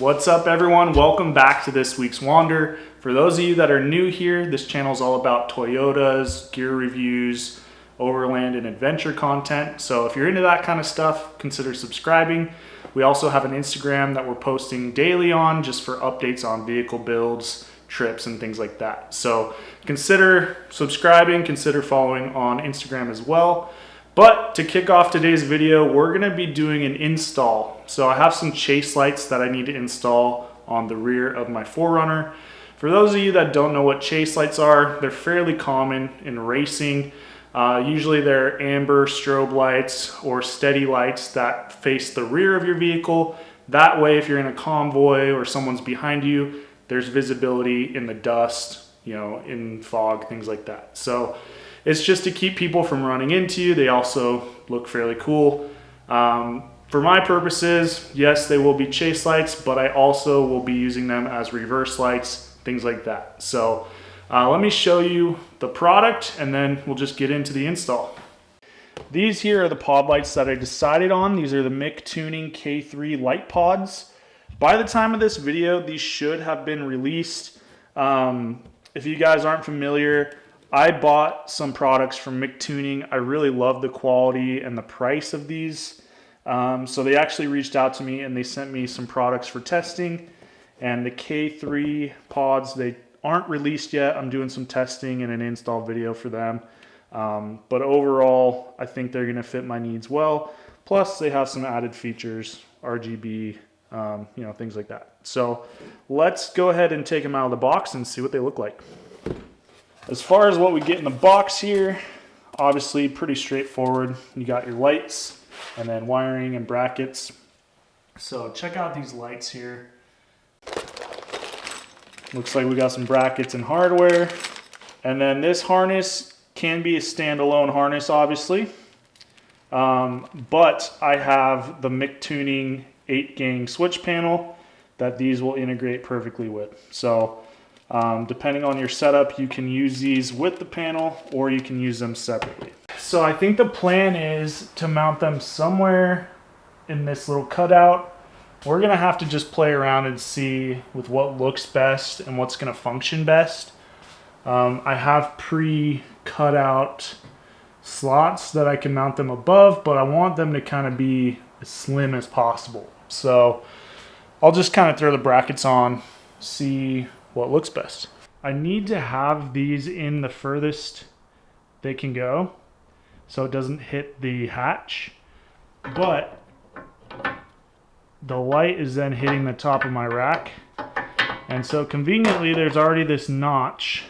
What's up everyone? Welcome back to this week's Wander. For those of you that are new here, this channel is all about Toyotas, gear reviews, overland and adventure content. So if you're into that kind of stuff, consider subscribing. We also have an Instagram that we're posting daily on just for updates on vehicle builds, trips and things like that. So consider subscribing, consider following on Instagram as well. But to kick off today's video, we're gonna be doing an install. So I have some chase lights that I need to install on the rear of my 4Runner. For those of you that don't know what chase lights are, they're fairly common in racing. Usually they're amber strobe lights or steady lights that face the rear of your vehicle. That way, if you're in a convoy or someone's behind you, there's visibility in the dust, in fog, things like that. So it's just to keep people from running into you. They also look fairly cool. For my purposes, yes, they will be chase lights, but I also will be using them as reverse lights, things like that. So let me show you the product and then we'll just get into the install. These here are the pod lights that I decided on. These are the Mictuning K3 light pods. By the time of this video, these should have been released. If you guys aren't familiar, I bought some products from Mictuning. I really love the quality and the price of these. So they actually reached out to me and they sent me some products for testing. And the K3 pods, they aren't released yet. I'm doing some testing and an install video for them. But overall, I think they're gonna fit my needs well. Plus they have some added features, RGB, things like that. So let's go ahead and take them out of the box and see what they look like. As far as what we get in the box here, obviously pretty straightforward. You got your lights and then wiring and brackets. So check out these lights here. Looks like we got some brackets and hardware. And then this harness can be a standalone harness, obviously. But I have the Mictuning 8-gang switch panel that these will integrate perfectly with. So depending on your setup, you can use these with the panel or you can use them separately. So I think the plan is to mount them somewhere in this little cutout. We're gonna have to just play around and see with what looks best and what's gonna function best. I have pre-cut out slots that I can mount them above, but I want them to kind of be as slim as possible. So I'll just kind of throw the brackets on, see what looks best. I need to have these in the furthest they can go so it doesn't hit the hatch, but the light is then hitting the top of my rack. And so conveniently there's already this notch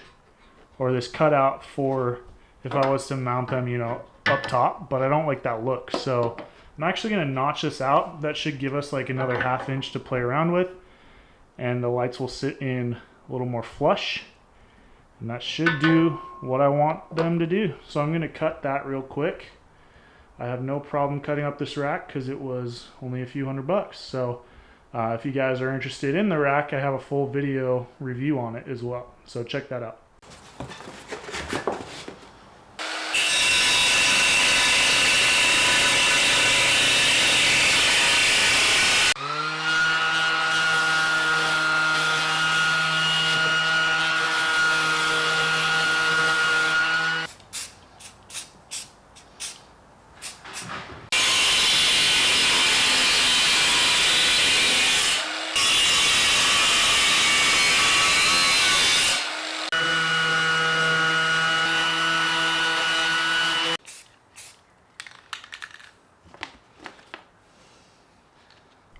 or this cutout for if I was to mount them, up top, but I don't like that look. So I'm actually gonna notch this out. That should give us like another 1/2 inch to play around with. And the lights will sit in a little more flush. And that should do what I want them to do. So I'm gonna cut that real quick. I have no problem cutting up this rack because it was only a few $100. So if you guys are interested in the rack, I have a full video review on it as well. So check that out.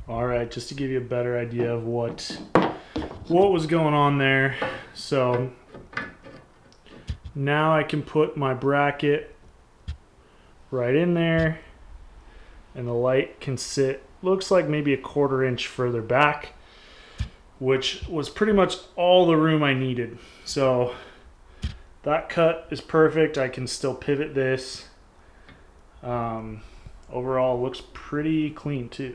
All right, just to give you a better idea of what was going on there. So now I can put my bracket right in there and the light can sit, looks like maybe a 1/4 inch further back, which was pretty much all the room I needed. So that cut is perfect. I can still pivot this. Overall, it looks pretty clean too.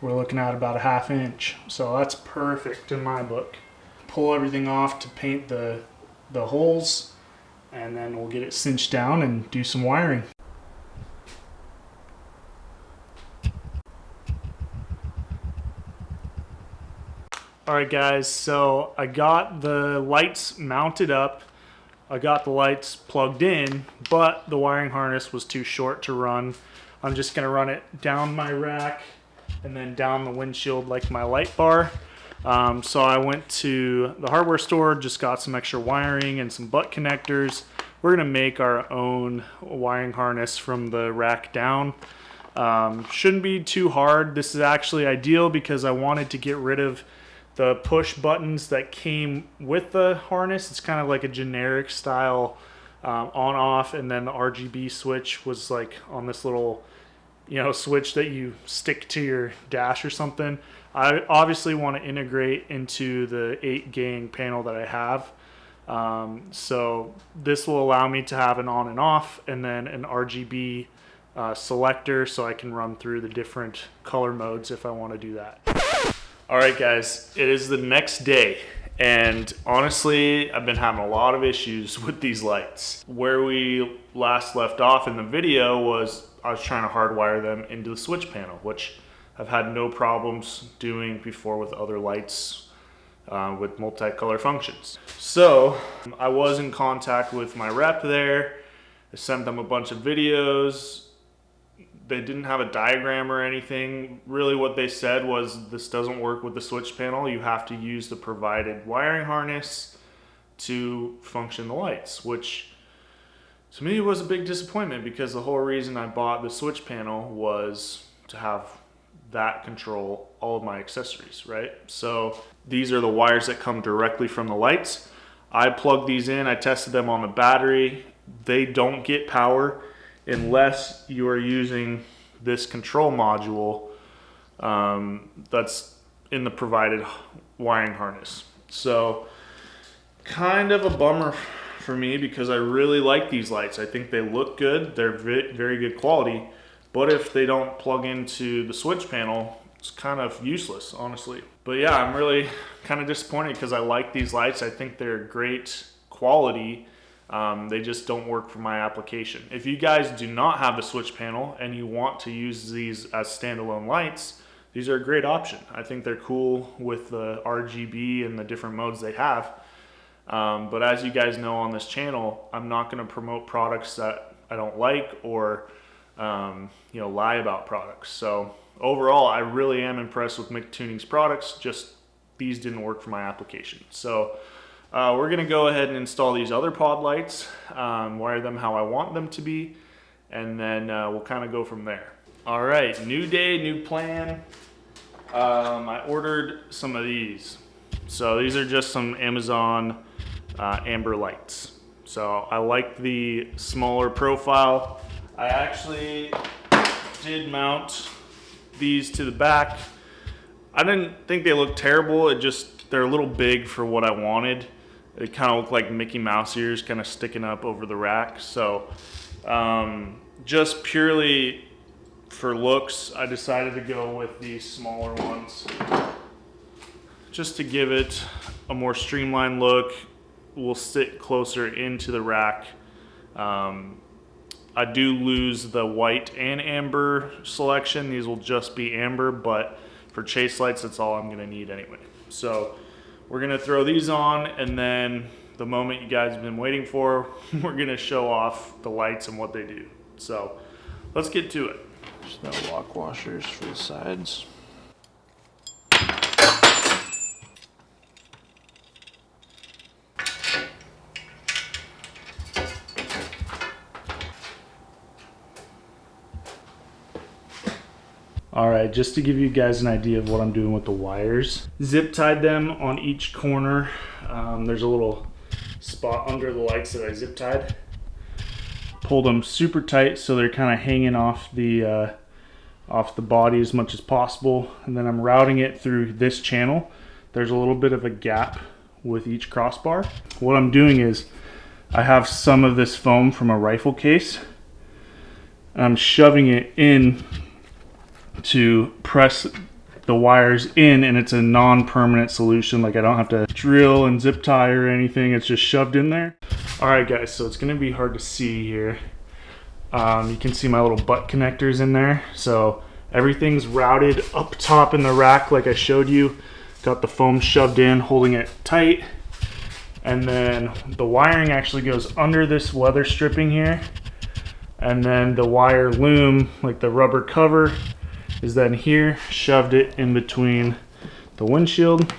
We're looking at about a 1/2 inch. So that's perfect in my book. pull everything off to paint the holes, and then we'll get it cinched down and do some wiring. Alright guys, so I got the lights mounted up, I got the lights plugged in, but the wiring harness was too short to run. I'm just going to run it down my rack and then down the windshield like my light bar. So I went to the hardware store, just got some extra wiring and some butt connectors. We're going to make our own wiring harness from the rack down. Shouldn't be too hard. This is actually ideal because I wanted to get rid of the push buttons that came with the harness. It's kind of like a generic style on off, and then the RGB switch was like on this little switch that you stick to your dash or something. I obviously want to integrate into the 8-gang panel that I have. So this will allow me to have an on and off, and then an RGB selector so I can run through the different color modes if I want to do that. Alright guys, it is the next day, and honestly I've been having a lot of issues with these lights. Where we last left off in the video was I was trying to hardwire them into the switch panel, which I've had no problems doing before with other lights with multicolor functions. So I was in contact with my rep there. I sent them a bunch of videos. They didn't have a diagram or anything. Really what they said was this doesn't work with the switch panel. You have to use the provided wiring harness to function the lights, which to me was a big disappointment because the whole reason I bought the switch panel was to have that control all of my accessories, right? So these are the wires that come directly from the lights. I plugged these in, I tested them on the battery. They don't get power unless you are using this control module that's in the provided wiring harness. So kind of a bummer for me because I really like these lights. I think they look good, they're very good quality, but if they don't plug into the switch panel, it's kind of useless, honestly. But yeah, I'm really kind of disappointed because I like these lights. I think they're great quality. They just don't work for my application. If you guys do not have the switch panel and you want to use these as standalone lights, these are a great option. I think they're cool with the RGB and the different modes they have. But as you guys know on this channel, I'm not going to promote products that I don't like or lie about products. So overall, I really am impressed with Mictuning's products. Just these didn't work for my application. So we're going to go ahead and install these other pod lights, wire them how I want them to be, and then we'll kind of go from there. All right, new day, new plan. I ordered some of these. So these are just some Amazon amber lights. So I like the smaller profile. I actually did mount these to the back. I didn't think they looked terrible. They're a little big for what I wanted. They kind of look like Mickey Mouse ears kind of sticking up over the rack. So just purely for looks, I decided to go with these smaller ones just to give it a more streamlined look. Will sit closer into the rack. I do lose the white and amber selection. These will just be amber, but for chase lights, that's all I'm going to need anyway. So we're going to throw these on, and then the moment you guys have been waiting for, we're going to show off the lights and what they do. So let's get to it. There's no lock washers for the sides. Alright, just to give you guys an idea of what I'm doing with the wires. Zip tied them on each corner. There's a little spot under the lights that I zip tied. Pulled them super tight so they're kind of hanging off the body as much as possible. And then I'm routing it through this channel. There's a little bit of a gap with each crossbar. What I'm doing is I have some of this foam from a rifle case. And I'm shoving it in to press the wires in, and it's a non-permanent solution. Like I don't have to drill and zip tie or anything. It's just shoved in there. All right guys, so it's gonna be hard to see here. You can see my little butt connectors in there. So everything's routed up top in the rack like I showed you. Got the foam shoved in, holding it tight. And then the wiring actually goes under this weather stripping here. And then the wire loom, like the rubber cover, is then here, shoved it in between the windshield.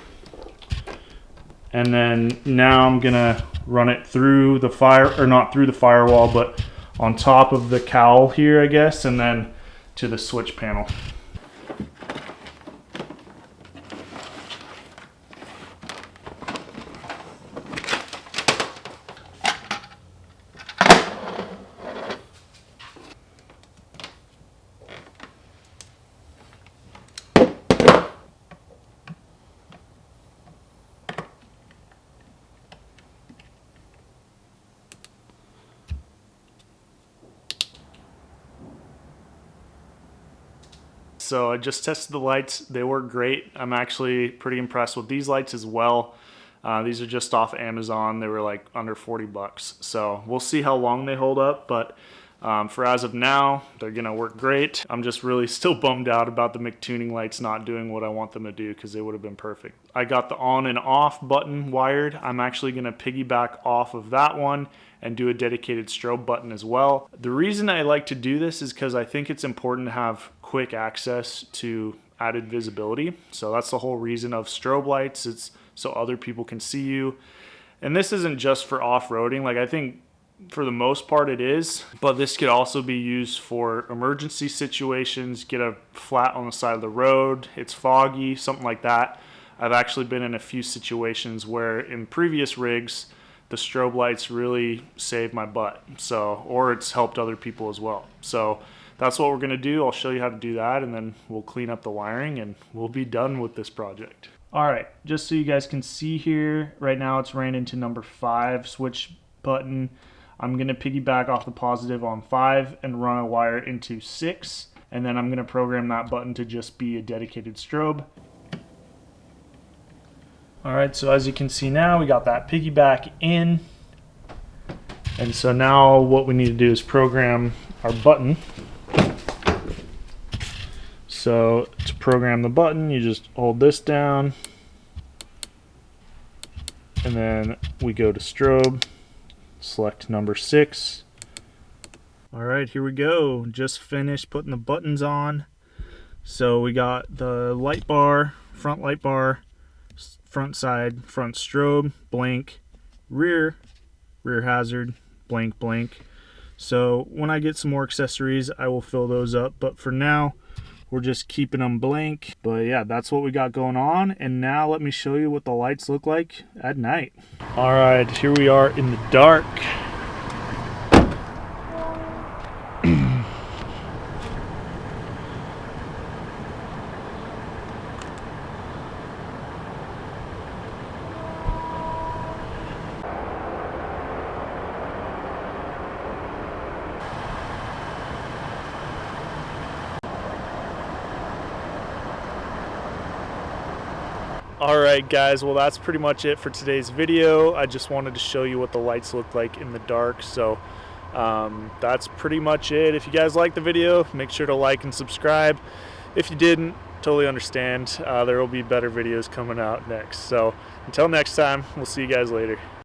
And then now I'm gonna run it through the not through the firewall, but on top of the cowl here, I guess, and then to the switch panel. So I just tested the lights. They work great. I'm actually pretty impressed with these lights as well. These are just off Amazon. They were like under 40 bucks. So we'll see how long they hold up, but for as of now, they're gonna work great. I'm just really still bummed out about the Mictuning lights not doing what I want them to do, because they would have been perfect. I got the on and off button wired. I'm actually gonna piggyback off of that one and do a dedicated strobe button as well. The reason I like to do this is because I think it's important to have quick access to added visibility. So that's the whole reason of strobe lights. It's so other people can see you. And this isn't just for off-roading. Like I think for the most part it is, but this could also be used for emergency situations, get a flat on the side of the road, it's foggy, something like that. I've actually been in a few situations where in previous rigs, the strobe lights really saved my butt. So, or it's helped other people as well. So that's what we're gonna do. I'll show you how to do that, and then we'll clean up the wiring and we'll be done with this project. All right, just so you guys can see here, right now it's ran into number 5 switch button. I'm gonna piggyback off the positive on 5 and run a wire into 6, and then I'm gonna program that button to just be a dedicated strobe. All right, so as you can see now, we got that piggyback in. And so now what we need to do is program our button. So to program the button, you just hold this down, and then we go to strobe, select number 6. All right, here we go. Just finished putting the buttons on. So we got the light bar, front light bar, front side, front strobe, blank, rear hazard, blank, blank. So when I get some more accessories, I will fill those up. But for now, we're just keeping them blank. But yeah, that's what we got going on. And now let me show you what the lights look like at night. All right, here we are in the dark. Alright guys, well that's pretty much it for today's video. I just wanted to show you what the lights look like in the dark. So that's pretty much it. If you guys liked the video, make sure to like and subscribe. If you didn't, totally understand. There will be better videos coming out next. So until next time, we'll see you guys later.